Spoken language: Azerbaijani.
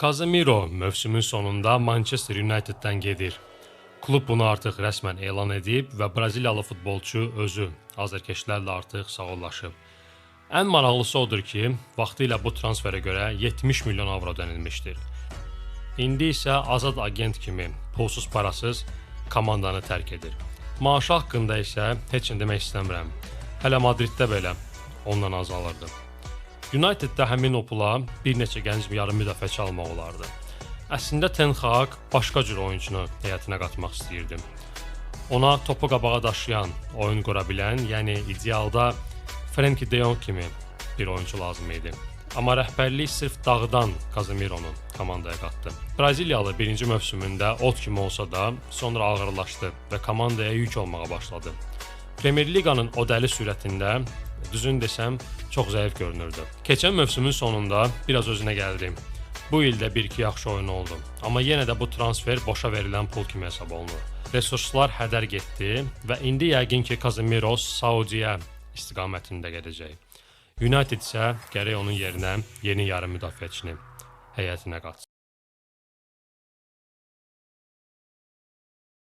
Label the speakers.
Speaker 1: Casemiro mövsümün sonunda Manchester United'dən gedir. Klub bunu artıq rəsmən elan edib və Braziliyalı futbolçu özü azərkeşlərlə artıq sağollaşıb. Ən maraqlısı odur ki, vaxtilə bu transferə görə 70 milyon avro ödənilmişdir. İndi isə azad agent kimi pulsuz parasız komandanı tərk edir. Maaşı haqqında isə heç nə demək istəmirəm. Hələ Madriddə belə ondan azalırdı. Uniteddə həmin o pula bir neçə gənc yarım müdafiəçi almaq olardı. Əslində Ten Hag başqa cür oyunçunu heyətinə qatmaq istəyirdi. Ona topu qabağa daşıyan, oyun qura bilən, yəni idealda Frenkie de Jong kimi bir oyunçu lazım idi. Amma rəhbərlik sırf dağıdan Casemironu komandaya qatdı. Braziliyalı birinci mövsümündə ot kimi olsa da, sonra ağırlaşdı və komandaya yük olmağa başladı. Premier Liqanın o dəli sürətində, düzün desəm, çox zəif görünürdü. Keçən mövsümün sonunda biraz özünə gəldi. Bu ildə 1-2 yaxşı oyunu oldu. Amma yenə də bu transfer boşa verilən pul kimi hesab olunur. Resurslar hədər getdi və indi yəqin ki Casemiro Saudiya istiqamətində gedəcək. United isə gərək onun yerinə yeni yarım müdafiəçini heyətinə qatsın.